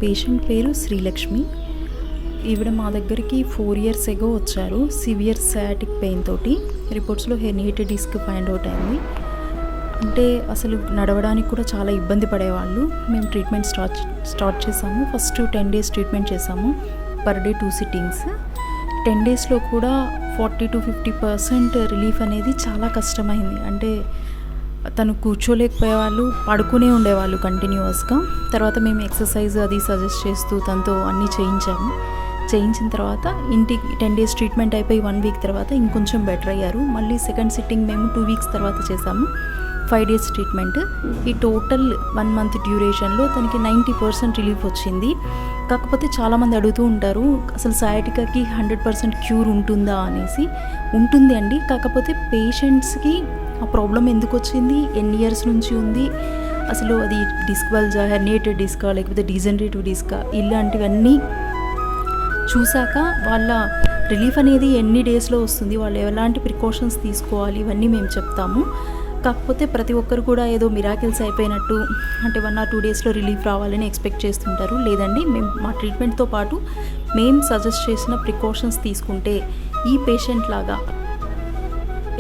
Patient పేరు శ్రీలక్ష్మి. ఈవిడ మా దగ్గరికి 4 years ago వచ్చారు. సివియర్ సయాటిక్ పెయిన్ తోటి. రిపోర్ట్స్లో హెర్నియేటెడ్ డిస్క్ ఫైండ్ అవుట్ అయింది. అంటే అసలు నడవడానికి కూడా చాలా ఇబ్బంది పడేవాళ్ళు. మేము ట్రీట్మెంట్ స్టార్ట్ చేసాము. ఫస్ట్ 10 days ట్రీట్మెంట్ చేసాము. Per day 2 sittings. 10 daysలో కూడా 40 to 50% రిలీఫ్ అనేది చాలా కష్టమైంది. అంటే తను కూర్చోలేకపోయేవాళ్ళు, పడుకునే ఉండేవాళ్ళు కంటిన్యూస్గా. తర్వాత మేము ఎక్సర్సైజ్ అది సజెస్ట్ చేస్తూ తనతో అన్నీ చేయించిన తర్వాత ఇంటికి 10 days ట్రీట్మెంట్ అయిపోయి 1 week తర్వాత ఇంకొంచెం బెటర్ అయ్యారు. మళ్ళీ సెకండ్ సిట్టింగ్ మేము 2 weeks తర్వాత చేసాము. 5 days ట్రీట్మెంట్. ఈ టోటల్ 1 month డ్యూరేషన్లో తనకి 90% రిలీఫ్ వచ్చింది. కాకపోతే చాలామంది అడుగుతూ ఉంటారు, అసలు సయాటికాకి 100% క్యూర్ ఉంటుందా అనేసి. ఉంటుంది అండి. కాకపోతే పేషెంట్స్కి ఆ ప్రాబ్లం ఎందుకు వచ్చింది, ఎన్ని ఇయర్స్ నుంచి ఉంది, అసలు అది డిస్క్ బల్జా, హెర్నియేటెడ్ డిస్కా, లేకపోతే డీజనరేటివ్ డిస్కా, ఇలాంటివన్నీ చూశాక వాళ్ళ రిలీఫ్ అనేది ఎన్ని డేస్లో వస్తుంది, వాళ్ళు ఎలాంటి ప్రికాషన్స్ తీసుకోవాలి, ఇవన్నీ మేము చెప్తాము. కాకపోతే ప్రతి ఒక్కరు కూడా ఏదో మిరాకిల్స్ అయిపోయినట్టు, అంటే 1 or 2 daysలో రిలీఫ్ రావాలని ఎక్స్పెక్ట్ చేస్తుంటారు. లేదండి, మేము మా ట్రీట్మెంట్తో పాటు మేము సజెస్ట్ చేసిన ప్రికాషన్స్ తీసుకుంటే ఈ పేషెంట్ లాగా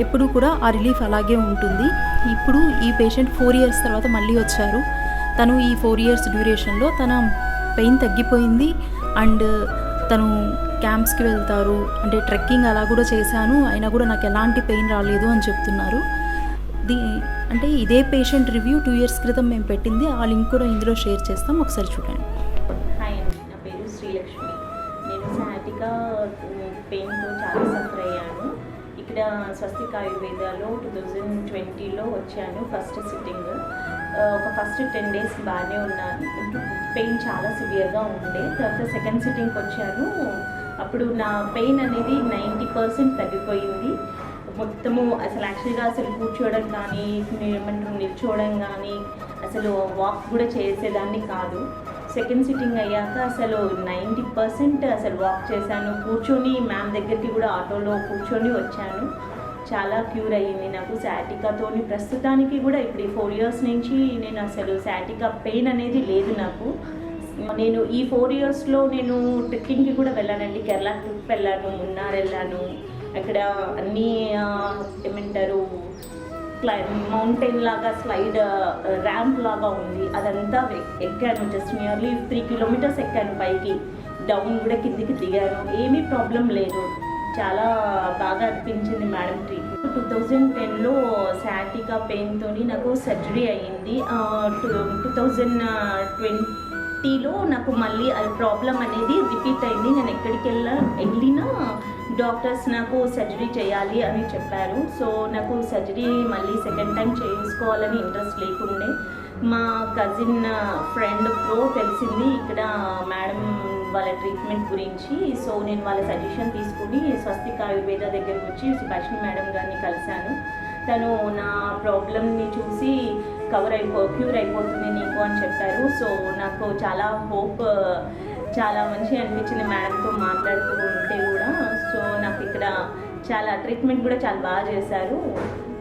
ఎప్పుడు కూడా ఆ రిలీఫ్ అలాగే ఉంటుంది. ఇప్పుడు ఈ పేషెంట్ 4 years తర్వాత మళ్ళీ వచ్చారు. తను ఈ 4 years డ్యూరేషన్లో తన పెయిన్ తగ్గిపోయింది. అండ్ తను క్యాంప్స్కి వెళ్తారు, అంటే ట్రెక్కింగ్ అలా కూడా చేశాను, అయినా కూడా నాకు ఎలాంటి పెయిన్ రాలేదు అని చెప్తున్నారు. అంటే ఇదే పేషెంట్ రివ్యూ 2 years క్రితం మేము పెట్టింది. ఆ లింక్ కూడా ఇందులో షేర్ చేస్తాం, ఒకసారి చూడండి. హాయ్ అండి, నా పేరు శ్రీలక్ష్మి. నేను సయాటికా పెయిన్తో చాలా సఫర్ అయ్యాను. ఇక్కడ స్వస్తిక్ ఆయుర్వేదాలో 2020లో వచ్చాను ఫస్ట్ సిట్టింగ్. ఒక ఫస్ట్ 10 days బాగానే ఉన్నాను. పెయిన్ చాలా సివియర్గా ఉండే. తర్వాత సెకండ్ సిట్టింగ్కి వచ్చాను. అప్పుడు నా పెయిన్ అనేది 90% తగ్గిపోయింది. మొత్తము అసలు యాక్చువల్గా అసలు కూర్చోవడం కానీ, ఏమంటారు నిల్చోవడం కానీ, అసలు వాక్ కూడా చేసేదాన్ని కాదు. సెకండ్ సిట్టింగ్ అయ్యాక అసలు 90% అసలు వాక్ చేశాను. కూర్చొని మ్యామ్ దగ్గరికి కూడా ఆటోలో కూర్చొని వచ్చాను. చాలా క్యూర్ అయ్యింది నాకు సయాటికాతో. ప్రస్తుతానికి కూడా ఇప్పుడు 4 years నుంచి నేను అసలు సయాటికా పెయిన్ అనేది లేదు నాకు. నేను ఈ 4 yearsలో నేను ట్రెక్కింగ్కి కూడా వెళ్ళానండి. కేరళ ట్రిప్ వెళ్ళాను, మున్నార్ వెళ్ళాను. అక్కడ అన్నీ ఏమంటారు మౌంటైన్ లాగా స్లైడ్ ర్యాంప్ లాగా ఉంది, అదంతా ఎక్కాను. జస్ట్ నియర్లీ 3 kilometers ఎక్కాను పైకి. డౌన్ కూడా కిందికి దిగాను. ఏమీ ప్రాబ్లం లేదు. చాలా బాగా అనిపించింది మేడం ట్రీట్మెంట్. 2010లో సయాటికా పెయిన్తో నాకు సర్జరీ అయ్యింది. 2020లో నాకు మళ్ళీ అది ప్రాబ్లం అనేది రిపీట్ అయింది. నేను ఎక్కడికి వెళ్ళినా డాక్టర్స్ నాకు సర్జరీ చేయాలి అని చెప్పారు. సో నాకు సర్జరీ మళ్ళీ సెకండ్ టైం చేసుకోవాలని ఇంట్రెస్ట్ లేకుండే. మా కజిన్ ఫ్రెండ్తో తెలిసింది ఇక్కడ మేడం వాళ్ళ ట్రీట్మెంట్ గురించి. సో నేను వాళ్ళ సజెషన్ తీసుకుని స్వస్తిక్ ఆయుర్వేద దగ్గరకు వచ్చి సుభాషిణి మేడం గారిని కలిశాను. తను నా ప్రాబ్లమ్ని చూసి క్యూర్ అయిపోతుంది నీకు అని చెప్పారు. సో నాకు చాలా హోప్, చాలా మంచిగా అనిపించింది మేడంతో మాట్లాడుతూ ఉంటే కూడా. సో నాకు ఇక్కడ చాలా ట్రీట్మెంట్ కూడా చాలా బాగా చేశారు.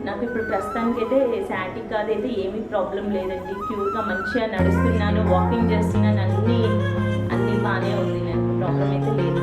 నాకు ఇప్పుడు ప్రస్తుతానికి అయితే సయాటికా అయితే ఏమీ ప్రాబ్లం లేదండి. క్యూర్గా మంచిగా నడుస్తున్నాను, వాకింగ్ చేస్తున్నాను, అన్నీ బాగానే ఉంది. నాకు ప్రాబ్లం అయితే లేదు.